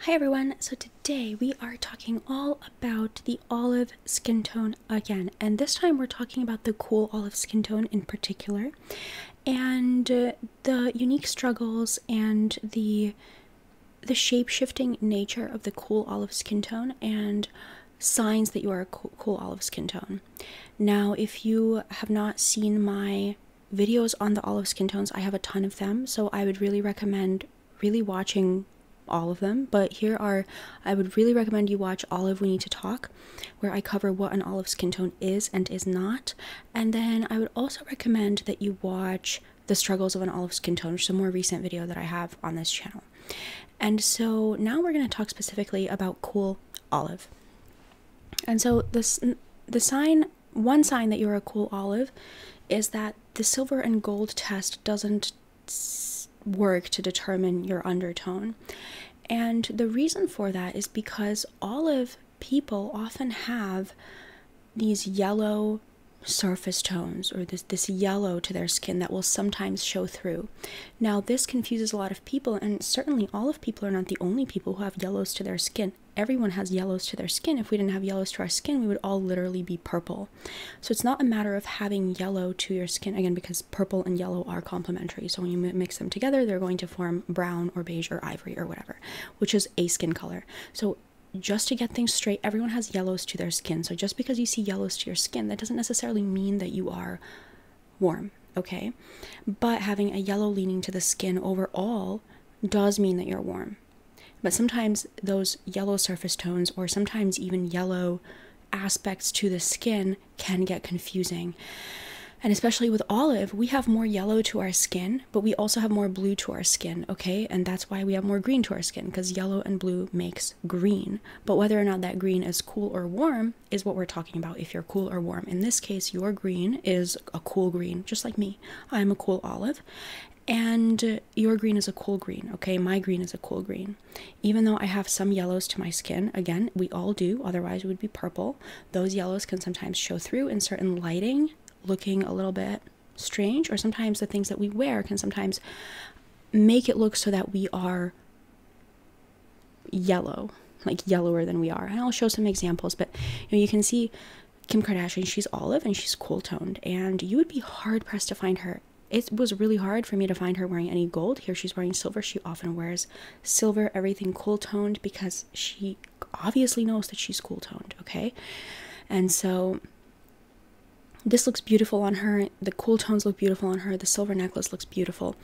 Hi everyone, so today we are talking all about the olive skin tone again, and this time we're talking about the cool olive skin tone in particular, and the unique struggles and the shape-shifting nature of the cool olive skin tone and signs that you are a cool olive skin tone. Now, if you have not seen my videos on the olive skin tones, I have a ton of them, so I would really recommend watching all of them, but I would really recommend you watch Olive We Need to Talk, where I cover what an olive skin tone is and is not. And then I would also recommend that you watch The Struggles of an Olive Skin Tone, which is a more recent video that I have on this channel. And so now we're going to talk specifically about cool olive. And so one sign that you're a cool olive is that the silver and gold test doesn't work to determine your undertone. And the reason for that is because olive people often have these yellow surface tones, or this yellow to their skin that will sometimes show through. Now, this confuses a lot of people, and certainly olive people are not the only people who have yellows to their skin. Everyone has yellows to their skin. If we didn't have yellows to our skin, we would all literally be purple. So it's not a matter of having yellow to your skin, again, because purple and yellow are complementary. So when you mix them together, they're going to form brown or beige or ivory or whatever, which is a skin color. So just to get things straight, everyone has yellows to their skin. So just because you see yellows to your skin, that doesn't necessarily mean that you are warm, okay? But having a yellow leaning to the skin overall does mean that you're warm. But sometimes those yellow surface tones, or sometimes even yellow aspects to the skin, can get confusing. And especially with olive, we have more yellow to our skin, but we also have more blue to our skin, okay? And that's why we have more green to our skin, because yellow and blue makes green. But whether or not that green is cool or warm is what we're talking about, if you're cool or warm. In this case, your green is a cool green, just like me. I'm a cool olive. And your green is a cool green, okay? My green is a cool green. Even though I have some yellows to my skin, again, we all do, otherwise it would be purple. Those yellows can sometimes show through in certain lighting, looking a little bit strange, or sometimes the things that we wear can sometimes make it look so that we are yellow, like yellower than we are. And I'll show some examples, but you can see Kim Kardashian, she's olive and she's cool toned, and you would be hard pressed to find her. It was really hard for me to find her wearing any gold. Here she's wearing silver. She often wears silver, everything cool toned, because she obviously knows that she's cool toned, okay? And so this looks beautiful on her. The cool tones look beautiful on her. The silver necklace looks beautiful.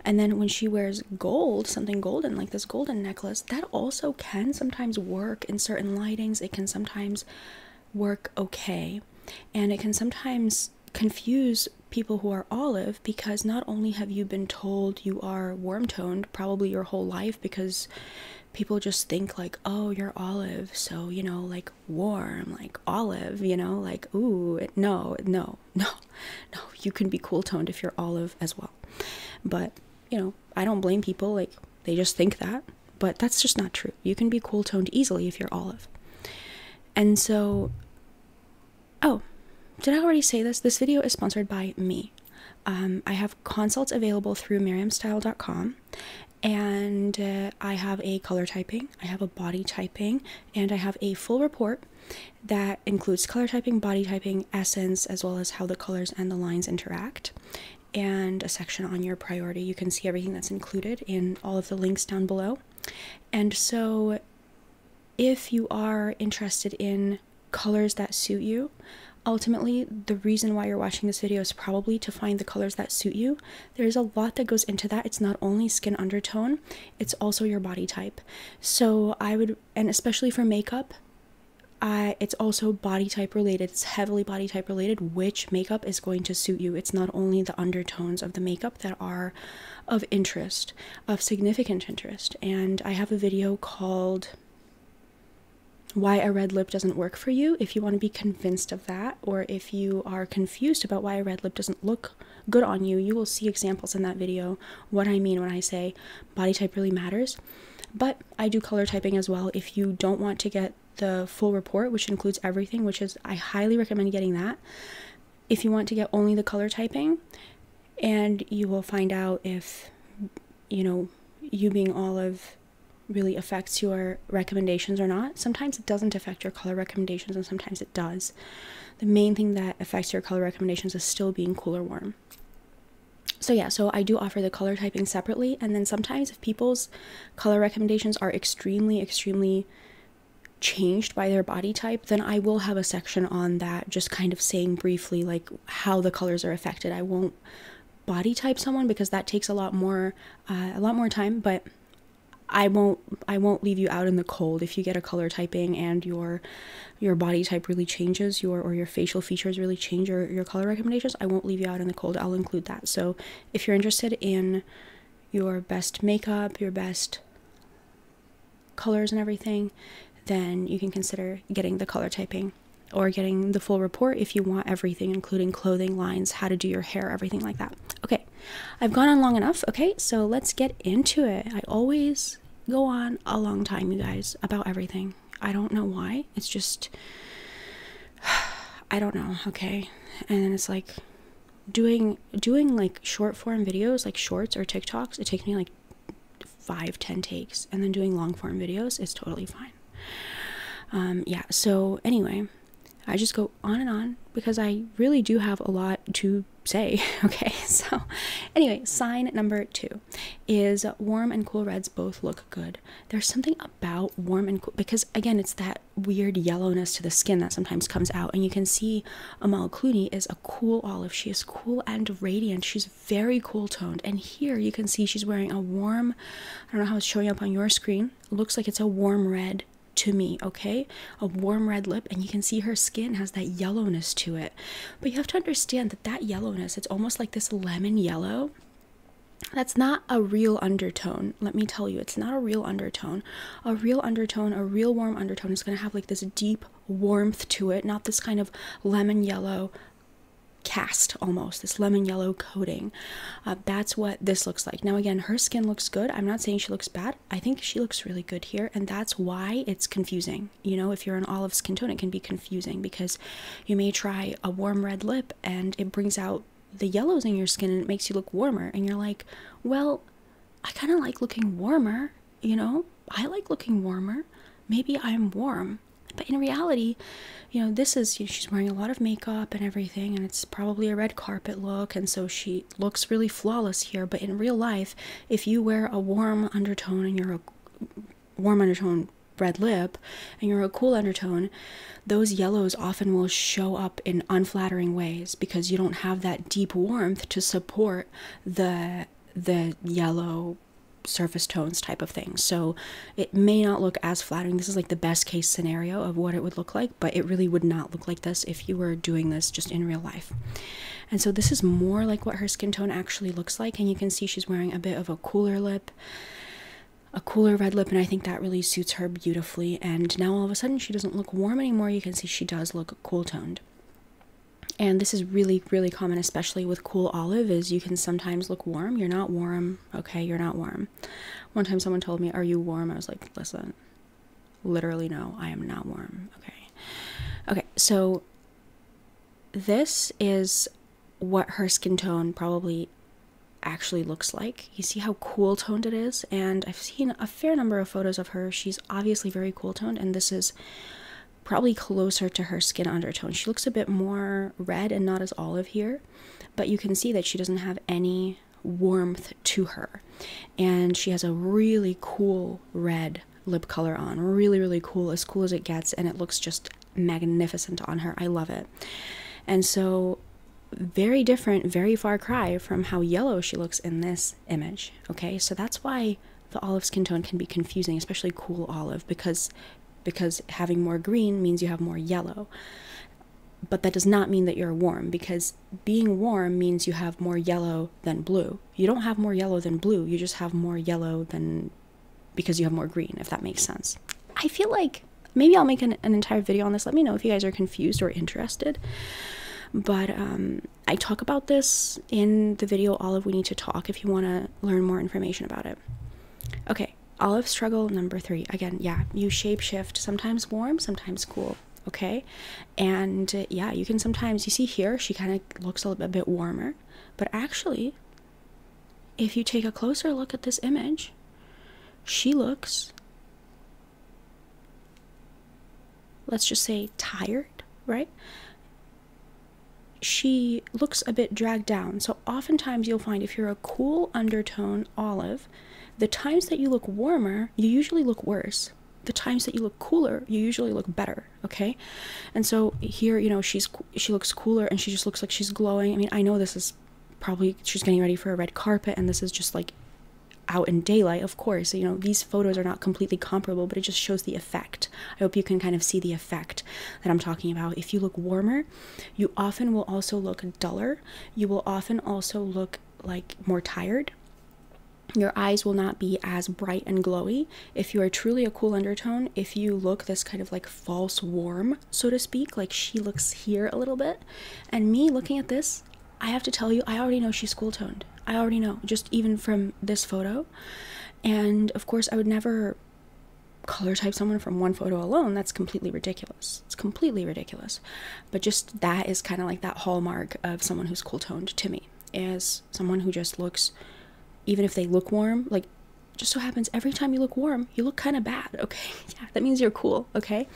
And then when she wears gold, something golden, like this golden necklace, that also can sometimes work in certain lightings. It can sometimes work okay. And it can sometimes confuse people who are olive, because not only have you been told you are warm toned probably your whole life, because people just think like, oh, you're olive, so, you know, like warm, like olive, you know, like, ooh, no, you can be cool toned if you're olive as well. But, you know, I don't blame people, like, they just think that, but that's just not true. You can be cool toned easily if you're olive. And so, oh, did I already say this? This video is sponsored by me. I have consults available through miriamstyle.com, and I have a color typing, I have a body typing, and I have a full report that includes color typing, body typing, essence, as well as how the colors and the lines interact, and a section on your priority. You can see everything that's included in all of the links down below. And so if you are interested in colors that suit you, ultimately, the reason why you're watching this video is probably to find the colors that suit you. There's a lot that goes into that. It's not only skin undertone, it's also your body type. So I would, and especially for makeup, it's also body type related. It's heavily body type related, which makeup is going to suit you. It's not only the undertones of the makeup that are of interest, of significant interest. And I have a video called Why a Red Lip Doesn't Work for You, if you want to be convinced of that, or if you are confused about why a red lip doesn't look good on you. You will see examples in that video what I mean when I say body type really matters. But I do color typing as well. If you don't want to get the full report, which includes everything, which is, I highly recommend getting that. If you want to get only the color typing, and you will find out if, you know, you being olive really affects your recommendations or not. Sometimes it doesn't affect your color recommendations, and sometimes it does. The main thing that affects your color recommendations is still being cool or warm. So yeah, so I do offer the color typing separately, and then sometimes if people's color recommendations are extremely changed by their body type, then I will have a section on that, just kind of saying briefly like how the colors are affected. I won't body type someone because that takes a lot more time, but I won't leave you out in the cold. If you get a color typing and your body type really changes, or your facial features really change your color recommendations, I won't leave you out in the cold. I'll include that. So if you're interested in your best makeup, your best colors and everything, then you can consider getting the color typing, or getting the full report if you want everything, including clothing lines, how to do your hair, everything like that. Okay, I've gone on long enough. Okay, so let's get into it. I always go on a long time, you guys, about everything. I don't know why. It's just, I don't know. Okay, and then it's like doing like short form videos, like shorts or TikToks. It takes me like 5-10 takes, and then doing long form videos is totally fine. Yeah, so anyway, I just go on and on because I really do have a lot to say. Okay, so anyway, sign number 2 is warm and cool reds both look good. There's something about warm and cool, because again, it's that weird yellowness to the skin that sometimes comes out, and you can see Amal Clooney is a cool olive. She is cool and radiant. She's very cool toned, and here you can see she's wearing a warm, I don't know how it's showing up on your screen, it looks like it's a warm red to me, okay? A warm red lip, and you can see her skin has that yellowness to it. But you have to understand that that yellowness, it's almost like this lemon yellow. That's not a real undertone. Let me tell you, it's not a real undertone. A real undertone, a real warm undertone is going to have like this deep warmth to it, not this kind of lemon yellow cast, almost this lemon yellow coating. That's what this looks like. Now again, her skin looks good. I'm not saying she looks bad. I think she looks really good here, and that's why it's confusing. You know, if you're an olive skin tone, it can be confusing because you may try a warm red lip and it brings out the yellows in your skin and it makes you look warmer, and you're like, well, I kind of like looking warmer, you know? I like looking warmer. Maybe I'm warm. But in reality, you know, this is, she's wearing a lot of makeup and everything, and it's probably a red carpet look, and so she looks really flawless here. But in real life, if you wear a warm undertone and you're a warm undertone red lip and you're a cool undertone, those yellows often will show up in unflattering ways because you don't have that deep warmth to support the yellow surface tones type of thing. So it may not look as flattering. This is like the best case scenario of what it would look like, but it really would not look like this if you were doing this just in real life. And so this is more like what her skin tone actually looks like, and you can see she's wearing a bit of a cooler lip, a cooler red lip, and I think that really suits her beautifully. And now all of a sudden she doesn't look warm anymore. You can see she does look cool toned. And this is really common, especially with cool olive, is you can sometimes look warm. You're not warm. Okay, you're not warm. One time someone told me, are you warm? I was like, listen, literally no, I am not warm. Okay, so this is what her skin tone probably actually looks like. You see how cool toned it is? And I've seen a fair number of photos of her. She's obviously very cool toned, and this is probably closer to her skin undertone. She looks a bit more red and not as olive here, but you can see that she doesn't have any warmth to her. And she has a really cool red lip color on, really cool, as cool as it gets, and it looks just magnificent on her. I love it. And so very different, very far cry from how yellow she looks in this image. Okay, so that's why the olive skin tone can be confusing, especially cool olive, because having more green means you have more yellow. But that does not mean that you're warm, because being warm means you have more yellow than blue. You don't have more yellow than blue, you just have more yellow than, because you have more green, if that makes sense. I feel like maybe I'll make an entire video on this. Let me know if you guys are confused or interested. But I talk about this in the video Olive We Need to Talk if you want to learn more information about it. Okay, olive struggle number 3. Again, yeah, you shape shift, sometimes warm, sometimes cool, okay? And yeah, you can sometimes, you see here, she kind of looks a bit warmer, but actually, if you take a closer look at this image, she looks let's just say tired, right? She looks a bit dragged down. So oftentimes you'll find if you're a cool undertone olive, the times that you look warmer, you usually look worse. The times that you look cooler, you usually look better, okay? And so here, you know, she looks cooler and she just looks like she's glowing. I mean, I know this is probably, she's getting ready for a red carpet and this is just like out in daylight, of course. You know, these photos are not completely comparable, but it just shows the effect. I hope you can kind of see the effect that I'm talking about. If you look warmer, you often will also look duller. You will often also look like more tired. Your eyes will not be as bright and glowy. If you are truly a cool undertone, if you look this kind of like false warm, so to speak, like she looks here a little bit, and me looking at this, I have to tell you, I already know she's cool toned. I already know, just even from this photo. And of course, I would never color type someone from one photo alone. That's completely ridiculous. It's completely ridiculous. But just that is kind of like that hallmark of someone who's cool toned to me, is someone who just looks, even if they look warm, like just so happens every time you look warm, you look kind of bad, okay? Yeah, that means you're cool, okay?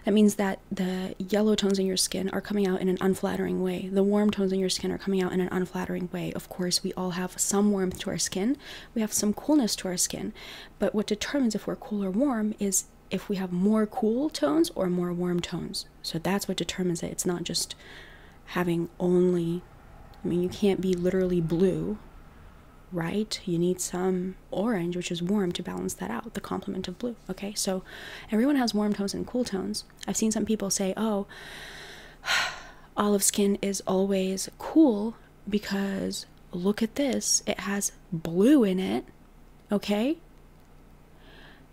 That means that the yellow tones in your skin are coming out in an unflattering way. The warm tones in your skin are coming out in an unflattering way. Of course, we all have some warmth to our skin. We have some coolness to our skin. But what determines if we're cool or warm is if we have more cool tones or more warm tones. So that's what determines it. It's not just having only, I mean, you can't be literally blue, right? You need some orange, which is warm, to balance that out, the complement of blue, okay? So everyone has warm tones and cool tones. I've seen some people say, oh, olive skin is always cool because look at this, it has blue in it, okay?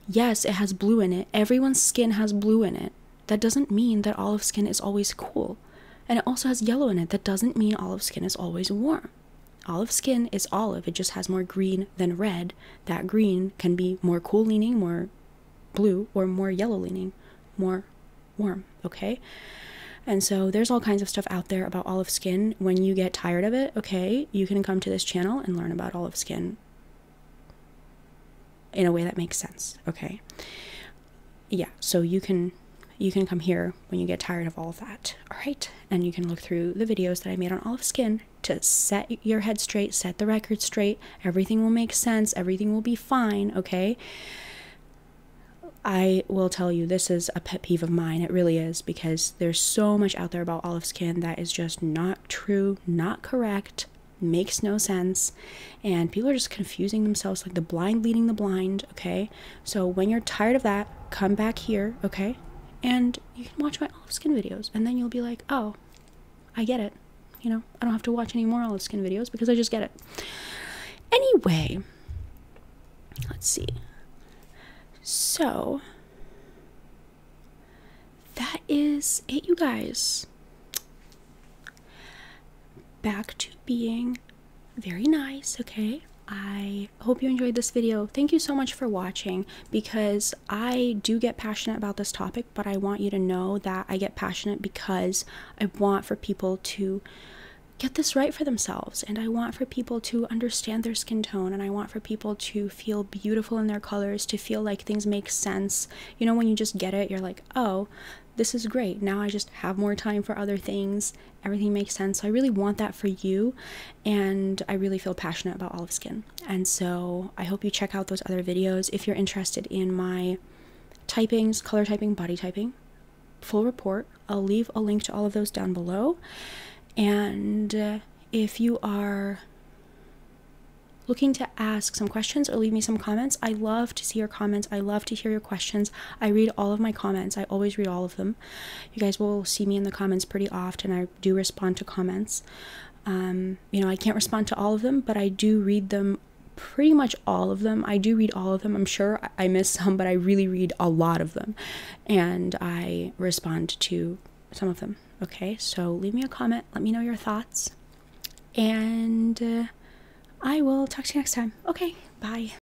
Yes, it has blue in it. Everyone's skin has blue in it. That doesn't mean that olive skin is always cool. And it also has yellow in it. That doesn't mean olive skin is always warm. Olive skin is olive. It just has more green than red. That green can be more cool leaning, more blue, or more yellow leaning, more warm, okay? And so there's all kinds of stuff out there about olive skin. When you get tired of it, okay, you can come to this channel and learn about olive skin in a way that makes sense, okay? Yeah, so you can come here when you get tired of all of that, all right? And you can look through the videos that I made on olive skin to set your head straight, set the record straight. Everything will make sense. Everything will be fine, okay? I will tell you, this is a pet peeve of mine. It really is, because there's so much out there about olive skin that is just not true, not correct, makes no sense, and people are just confusing themselves, like the blind leading the blind, okay? So when you're tired of that, come back here, okay? And you can watch my olive skin videos, and then you'll be like, oh, I get it. You know, I don't have to watch any more olive skin videos because I just get it. Anyway, let's see. So, that is it, you guys. Back to being very nice, okay? I hope you enjoyed this video. Thank you so much for watching, because I do get passionate about this topic, but I want you to know that I get passionate because I want for people to get this right for themselves, and I want for people to understand their skin tone, and I want for people to feel beautiful in their colors, to feel like things make sense. You know, when you just get it, you're like, oh, this is great. Now I just have more time for other things. Everything makes sense. So I really want that for you, and I really feel passionate about olive skin. And so I hope you check out those other videos. If you're interested in my typings, color typing, body typing, full report, I'll leave a link to all of those down below. And if you are looking to ask some questions or leave me some comments, I love to see your comments. I love to hear your questions. I read all of my comments. I always read all of them. You guys will see me in the comments pretty often. I do respond to comments. You know, I can't respond to all of them, but I do read them, pretty much all of them. I do read all of them. I'm sure I miss some, but I really read a lot of them, and I respond to some of them. Okay, so leave me a comment, let me know your thoughts, and I will talk to you next time. Okay, bye.